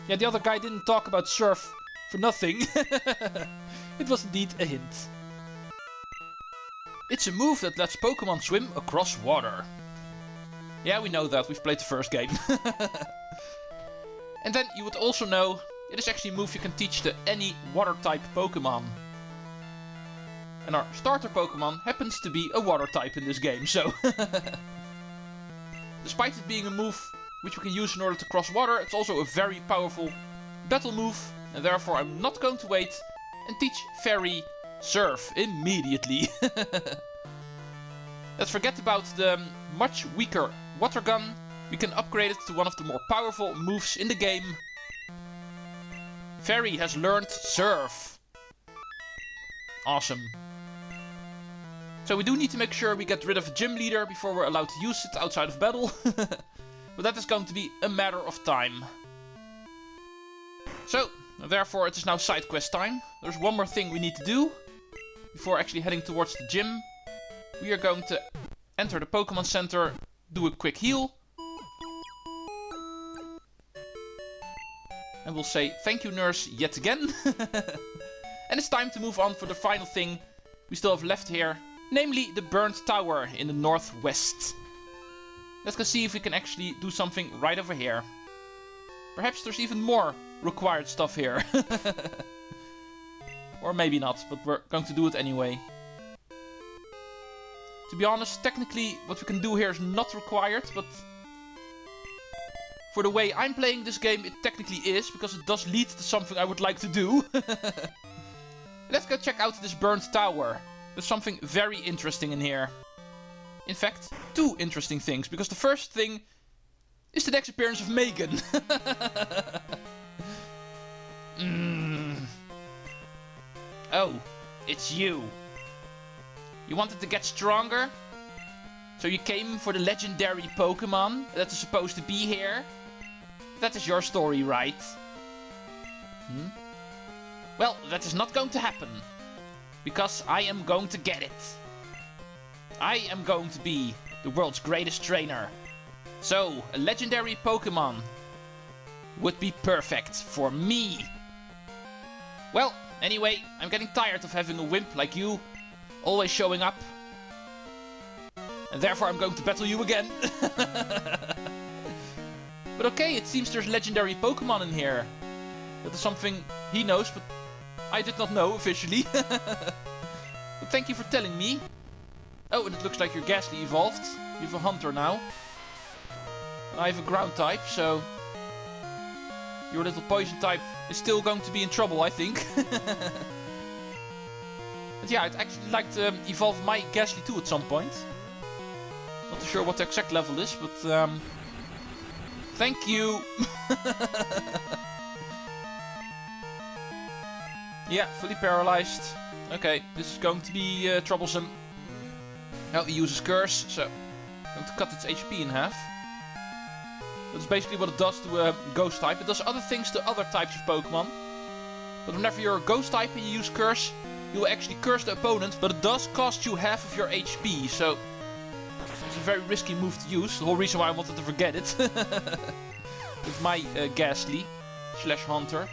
Yeah, the other guy didn't talk about surf for nothing. It was indeed a hint. It's a move that lets Pokemon swim across water. Yeah, we know that. We've played the first game. And then you would also know it is actually a move you can teach to any water-type Pokemon. And our starter Pokemon happens to be a water type in this game, so... Despite it being a move which we can use in order to cross water, it's also a very powerful battle move. And therefore I'm not going to wait and teach Fairy Surf immediately. Let's forget about the much weaker water gun. We can upgrade it to one of the more powerful moves in the game. Fairy has learned Surf. Awesome. So we do need to make sure we get rid of a gym leader before we're allowed to use it outside of battle. But that is going to be a matter of time. So, therefore it is now side quest time. There's one more thing we need to do before actually heading towards the gym. We are going to enter the Pokemon Center, do a quick heal. And we'll say thank you, nurse, yet again. And it's time to move on for the final thing we still have left here. Namely, the burnt tower in the northwest. Let's go see if we can actually do something right over here. Perhaps there's even more required stuff here. Or maybe not, but we're going to do it anyway. To be honest, technically what we can do here is not required, but... For the way I'm playing this game, it technically is, because it does lead to something I would like to do. Let's go check out this burnt tower. There's something very interesting in here. In fact, two interesting things, because the first thing is the next appearance of Megan. Oh, it's you. You wanted to get stronger? So you came for the legendary Pokémon that is supposed to be here? That is your story, right? Well, that is not going to happen. Because I am going to get it. I am going to be the world's greatest trainer. So, a legendary Pokémon would be perfect for me. Well, anyway, I'm getting tired of having a wimp like you always showing up. And therefore I'm going to battle you again. But okay, it seems there's legendary Pokémon in here. That is something he knows, but I did not know officially. But thank you for telling me. Oh, and it looks like you're Ghastly evolved. You have a Hunter now. And I have a Ground type, so... Your little Poison type is still going to be in trouble, I think. But yeah, I'd actually like to evolve my Ghastly too at some point. Not too sure what the exact level is, but... Thank you! Yeah, fully paralyzed. Okay, this is going to be troublesome. Now he uses Curse, so I'm going to cut its HP in half. That's basically what it does to a Ghost type. It does other things to other types of Pokemon. But whenever you're a Ghost type and you use Curse, you will actually curse the opponent, but it does cost you half of your HP, so... It's a very risky move to use. The whole reason why I wanted to forget it. With my Ghastly / Hunter.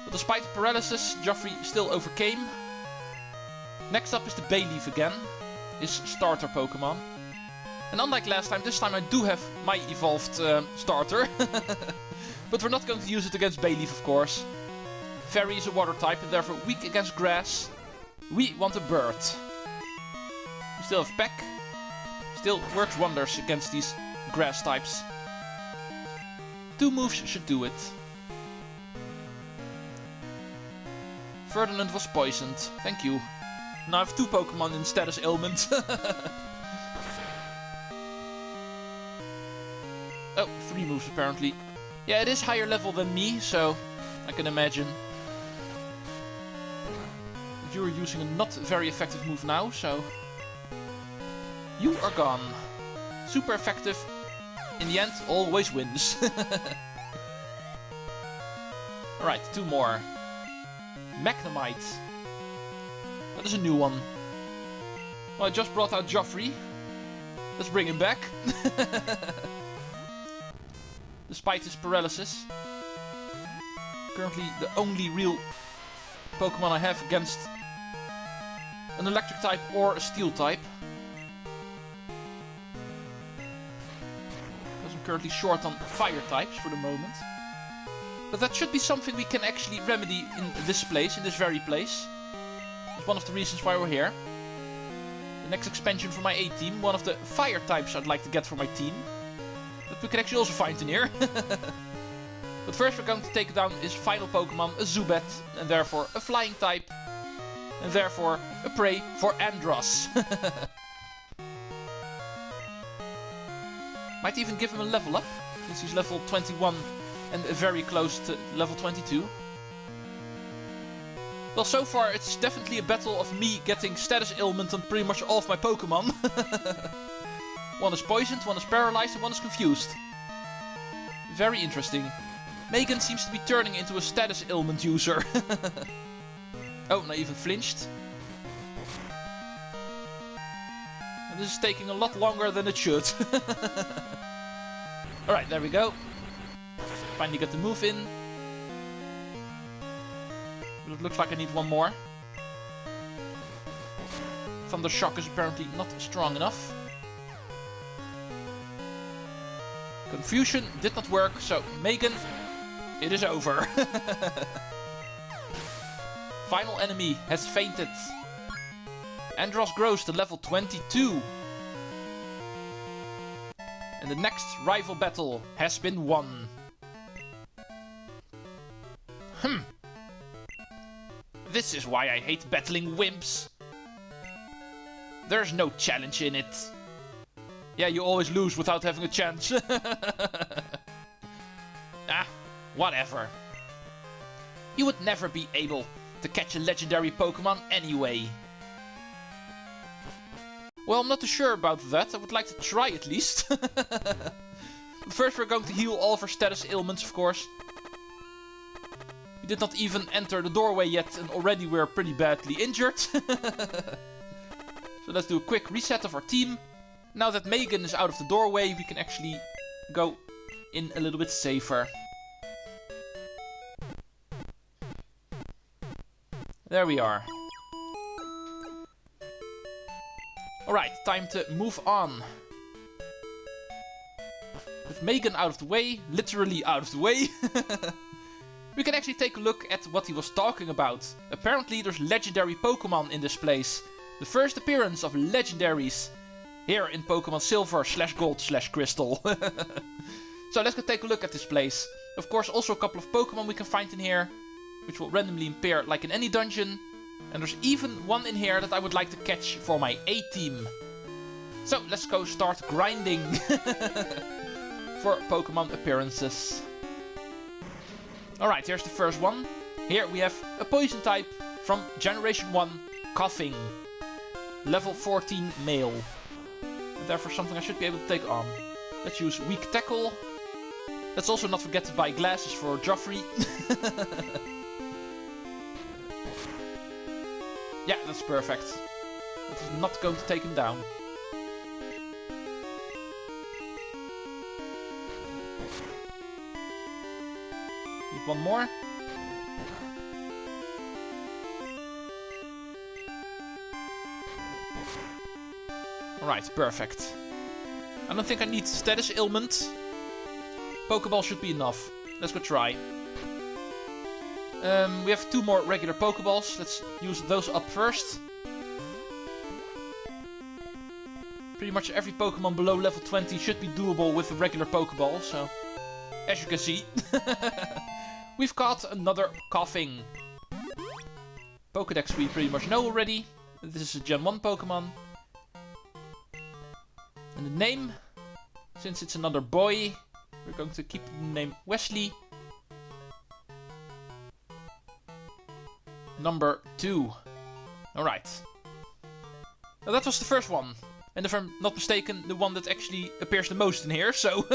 But despite the paralysis, Joffrey still overcame. Next up is the Bayleaf again. His starter Pokemon. And unlike last time, this time I do have my evolved starter. But we're not going to use it against Bayleaf, of course. Fairy is a water type and therefore weak against grass. We want a bird. We still have Peck. Still works wonders against these grass types. 2 moves should do it. Ferdinand was poisoned. Thank you. Now I have 2 Pokemon in status ailment. Oh, 3 moves apparently. Yeah, it is higher level than me, so I can imagine. But you're using a not very effective move now, so... You are gone. Super effective. In the end, always wins. Alright, 2 more. Magnemite. That is a new one. Well, I just brought out Joffrey. Let's bring him back. Despite his paralysis. Currently the only real Pokemon I have against an electric type or a steel type. Because I'm currently short on fire types for the moment. But that should be something we can actually remedy in this place, in this very place. It's one of the reasons why we're here. The next expansion for my A team, one of the fire types I'd like to get for my team. That we can actually also find in here. But first we're going to take down his final Pokemon, a Zubat, and therefore a flying type. And therefore a prey for Andros. Might even give him a level up, since he's level 21 and very close to level 22. Well, so far it's definitely a battle of me getting status ailment on pretty much all of my Pokemon. One is poisoned, one is paralyzed, and one is confused. Very interesting. Megan seems to be turning into a status ailment user. Oh, and I even flinched. And this is taking a lot longer than it should. Alright, there we go. Finally got the move in. But it looks like I need one more. Thunder Shock is apparently not strong enough. Confusion did not work, so Megan, it is over. Final enemy has fainted. Andros grows to level 22. And the next rival battle has been won. This is why I hate battling wimps. There's no challenge in it. Yeah, you always lose without having a chance. Ah, whatever. You would never be able to catch a legendary Pokemon anyway. Well, I'm not too sure about that. I would like to try at least. But first we're going to heal all of our status ailments, of course. We did not even enter the doorway yet and already we're pretty badly injured. So let's do a quick reset of our team. Now that Megan is out of the doorway, we can actually go in a little bit safer. There we are. Alright, time to move on. With Megan out of the way, literally out of the way, we can actually take a look at what he was talking about. Apparently there's legendary Pokemon in this place. The first appearance of Legendaries here in Pokemon Silver / Gold / Crystal. So let's go take a look at this place. Of course also a couple of Pokemon we can find in here, which will randomly appear like in any dungeon. And there's even one in here that I would like to catch for my A-team. So let's go start grinding for Pokemon appearances. Alright, here's the first one. Here we have a poison type from Generation 1, Koffing. Level 14 male. And therefore something I should be able to take on. Let's use Weak Tackle. Let's also not forget to buy glasses for Joffrey. Yeah, that's perfect. That is not going to take him down. Need one more. Alright, perfect. I don't think I need status ailment. Pokeball should be enough. Let's go try. We have 2 more regular Pokeballs. Let's use those up first. Pretty much every Pokemon below level 20 should be doable with a regular Pokeball, so... As you can see, we've caught another Koffing. Pokedex we pretty much know already. This is a Gen 1 Pokemon. And the name, since it's another boy, we're going to keep the name Wesley. Number 2. Alright. Now that was the first one. And if I'm not mistaken, the one that actually appears the most in here, so...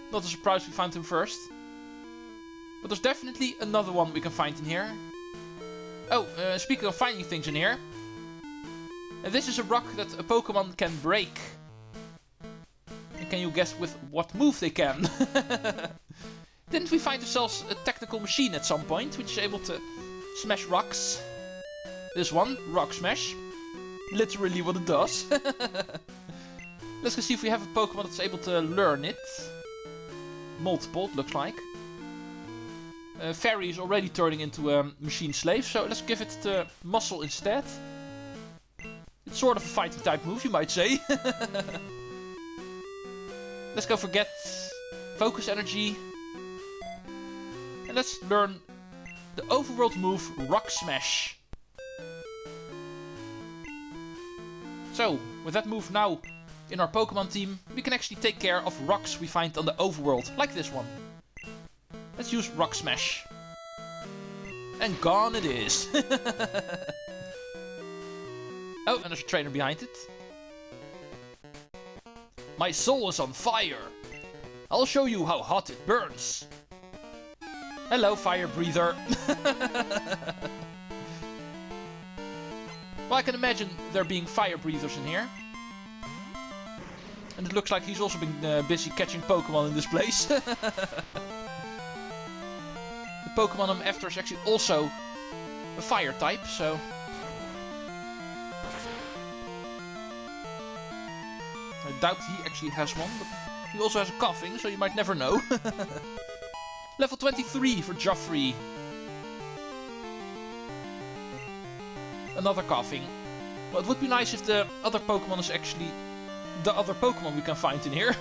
Not a surprise we found him first. But there's definitely another one we can find in here. Oh, speaking of finding things in here. This is a rock that a Pokemon can break. And can you guess with what move they can? Didn't we find ourselves a technical machine at some point, which is able to smash rocks? This one, Rock Smash. Literally what it does. Let's go see if we have a Pokemon that's able to learn it. Multiple, it looks like. Fairy is already turning into a machine slave, so let's give it the muscle instead. It's sort of a fighting type move, you might say. Let's go for Get Focus Energy. And let's learn the overworld move Rock Smash. So, with that move now in our Pokemon team, we can actually take care of rocks we find on the overworld, like this one. Let's use Rock Smash. And gone it is. Oh, and there's a trainer behind it. My soul is on fire. I'll show you how hot it burns. Hello, fire breather. Well, I can imagine there being fire breathers in here. And it looks like he's also been busy catching Pokemon in this place. The Pokemon I'm after is actually also a fire type, so... I doubt he actually has one, but he also has a Koffing, so you might never know. Level 23 for Joffrey. Another Koffing. Well, it would be nice if the other Pokemon is actually the other Pokemon we can find in here.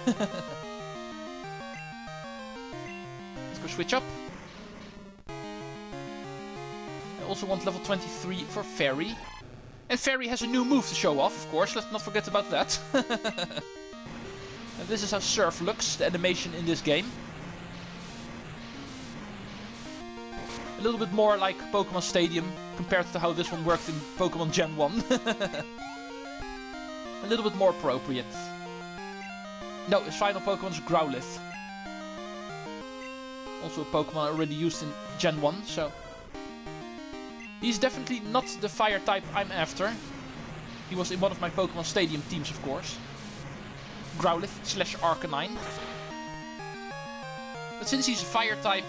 Let's go switch up. I also want level 23 for Fairy. And Fairy has a new move to show off, of course, let's not forget about that. And this is how Surf looks, the animation in this game. A little bit more like Pokemon Stadium, compared to how this one worked in Pokemon Gen 1. A little bit more appropriate. No, his final Pokemon is Growlithe. Also a Pokemon already used in Gen 1, so... He's definitely not the fire type I'm after. He was in one of my Pokemon Stadium teams, of course. Growlithe / Arcanine. But since he's a fire type,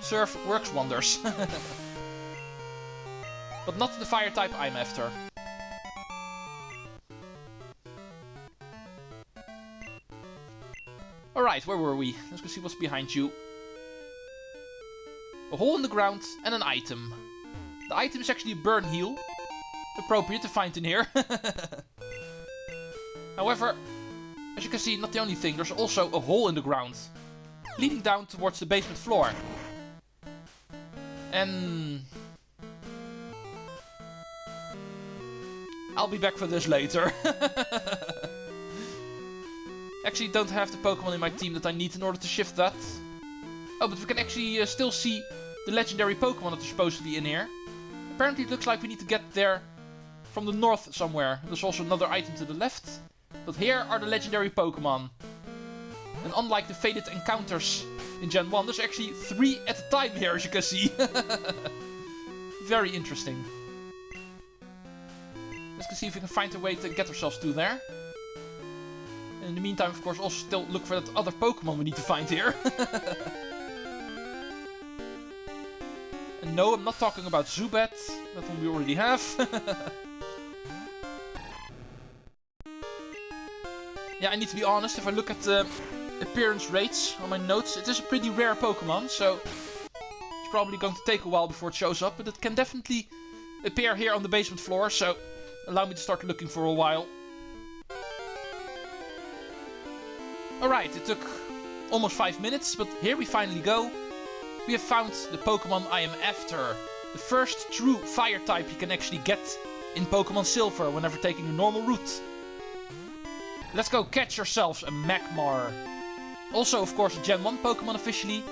Surf works wonders. But not the fire type I'm after. Alright, where were we? Let's go see what's behind you. A hole in the ground and an item. The item is actually a burn heal. Appropriate to find in here. However, as you can see, not the only thing. There's also a hole in the ground. Leading down towards the basement floor. And... I'll be back for this later. Actually, don't have the Pokemon in my team that I need in order to shift that. Oh, but we can actually still see the legendary Pokemon that are supposed to be in here. Apparently it looks like we need to get there from the north somewhere. There's also another item to the left. But here are the legendary Pokemon. And unlike the faded encounters in Gen 1, there's actually 3 at a time here, as you can see. Very interesting. Let's go see if we can find a way to get ourselves to there. And in the meantime, of course, also still look for that other Pokemon we need to find here. And no, I'm not talking about Zubat. That one we already have. Yeah, I need to be honest. If I look at the appearance rates on my notes, it is a pretty rare Pokemon. So it's probably going to take a while before it shows up. But it can definitely appear here on the basement floor. So allow me to start looking for a while. Alright, it took almost 5 minutes. But here we finally go. We have found the Pokemon I am after. The first true fire type you can actually get in Pokemon Silver whenever taking the normal route. Let's go catch yourselves a Magmar. Also, of course, a Gen 1 Pokemon officially.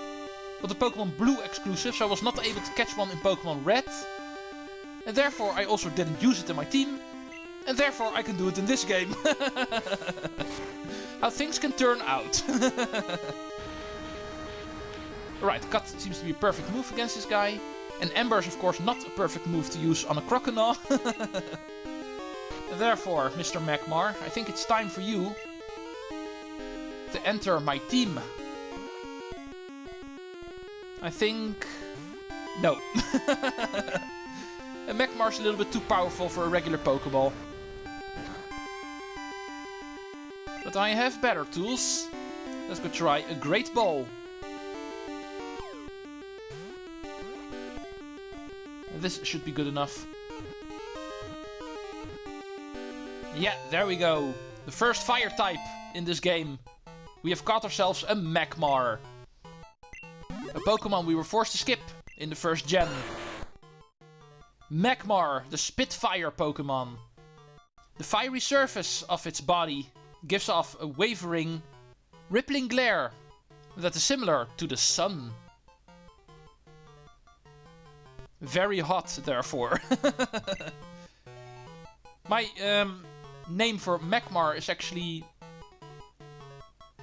But a Pokemon Blue exclusive, so I was not able to catch one in Pokemon Red. And therefore I also didn't use it in my team. And therefore I can do it in this game. How things can turn out. Right, Cut seems to be a perfect move against this guy. And Ember is of course not a perfect move to use on a Croconaw. Therefore, Mr. Magmar, I think it's time for you to enter my team. I think... No. A Magmar's a little bit too powerful for a regular Pokeball. But I have better tools. Let's go try a Great Ball. This should be good enough. Yeah, there we go. The first fire type in this game. We have caught ourselves a Magmar. A Pokemon we were forced to skip in the first gen. Magmar, the Spitfire Pokemon. The fiery surface of its body gives off a wavering, rippling glare that is similar to the sun. Very hot, therefore. My name for Magmar is actually...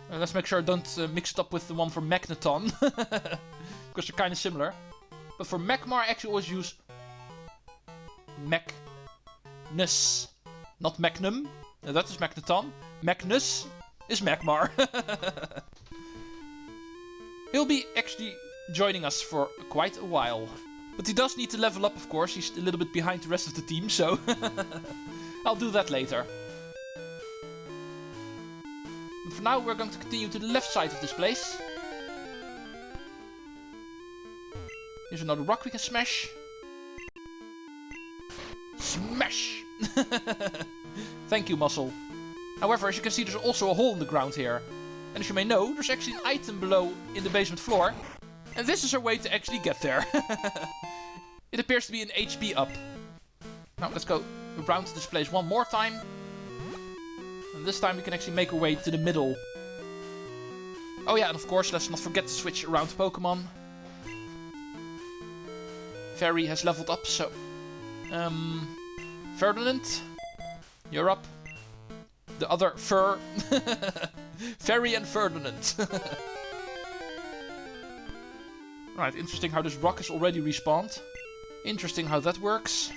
let's make sure I don't mix it up with the one for Magneton. Because they're kind of similar. But for Magmar I actually always use Magnus. Not Magnum. That is Magneton. Magnus is Magmar. He'll be actually joining us for quite a while. But he does need to level up, of course. He's a little bit behind the rest of the team, so... I'll do that later. And for now, we're going to continue to the left side of this place. Here's another rock we can smash. Smash! Thank you, Muscle. However, as you can see, there's also a hole in the ground here. And as you may know, there's actually an item below in the basement floor. And this is our way to actually get there. It appears to be an HP up. Now, let's go around this place one more time. And this time we can actually make our way to the middle. Oh yeah, and of course, let's not forget to switch around Pokemon. Fairy has leveled up, so... Ferdinand, you're up. The other Fur. Fairy and Ferdinand. Right, interesting how this rock is already respawned. Interesting how that works.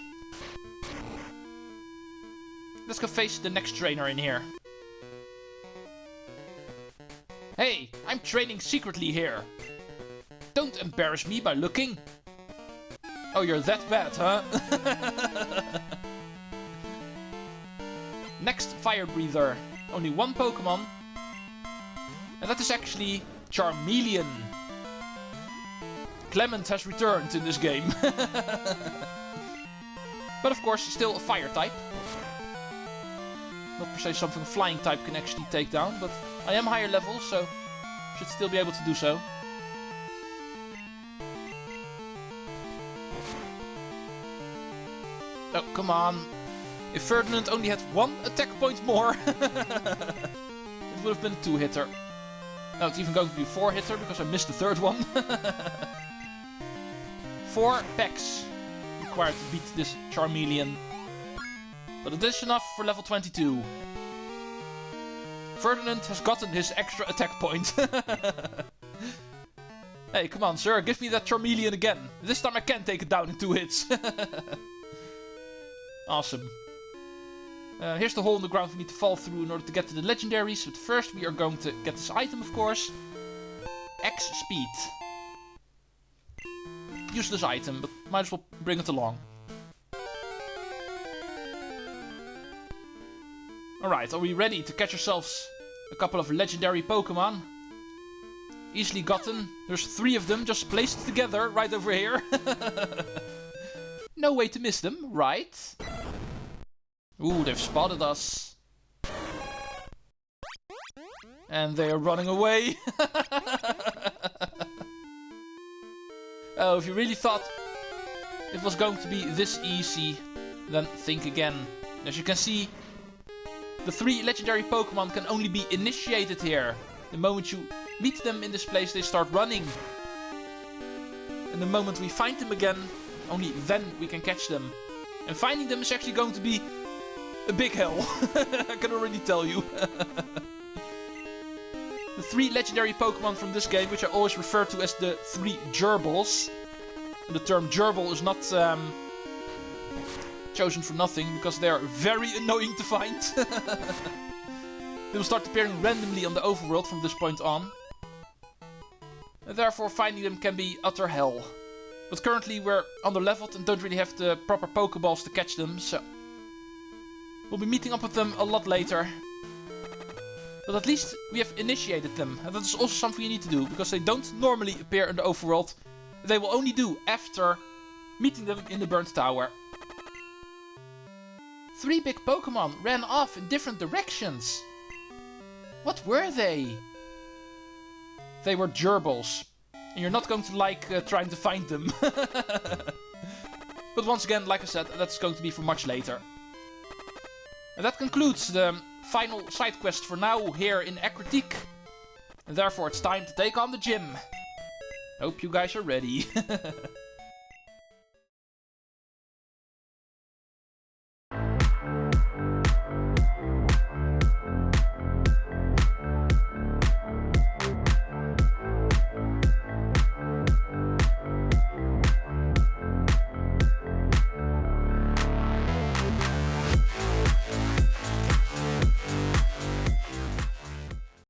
Let's go face the next trainer in here. Hey, I'm training secretly here. Don't embarrass me by looking. Oh, you're that bad, huh? Next Fire Breather. Only one Pokemon. And that is actually Charmeleon. Clement has returned in this game. But of course, still a fire type. Not per se something a flying type can actually take down, but I am higher level, so should still be able to do so. Oh, come on. If Ferdinand only had one attack point more, it would have been a 2-hitter. Now it's even going to be a 4-hitter because I missed the third one. 4 packs required to beat this Charmeleon. But it is enough for level 22. Ferdinand has gotten his extra attack point. Hey, come on, sir, give me that Charmeleon again. This time I can take it down in 2 hits. Awesome. Here's the hole in the ground we need to fall through in order to get to the Legendaries. But first we are going to get this item, of course. X Speed. Useless item, but might as well bring it along. Alright, are we ready to catch ourselves a couple of legendary Pokemon? Easily gotten. There's 3 of them just placed together right over here. No way to miss them, right? Ooh, they've spotted us. And they are running away. Oh, if you really thought it was going to be this easy, then think again. As you can see, the 3 legendary Pokemon can only be initiated here. The moment you meet them in this place, they start running. And the moment we find them again, only then we can catch them. And finding them is actually going to be a big hell. I can already tell you. The 3 legendary Pokemon from this game, which I always refer to as the 3 Gerbils. And the term Gerbil is not chosen for nothing, because they are very annoying to find. They will start appearing randomly on the overworld from this point on. and therefore finding them can be utter hell. But currently we're under-leveled and don't really have the proper Pokeballs to catch them, so we'll be meeting up with them a lot later. But at least we have initiated them, and that is also something you need to do, because they don't normally appear in the overworld. They will only do after meeting them in the Burnt Tower. 3 big Pokemon ran off in different directions. What were they? They were Gerbils. And you're not going to like trying to find them. But once again, like I said, that's going to be for much later. And that concludes the final side quest for now here in Ecruteak. And therefore it's time to take on the gym. Hope you guys are ready.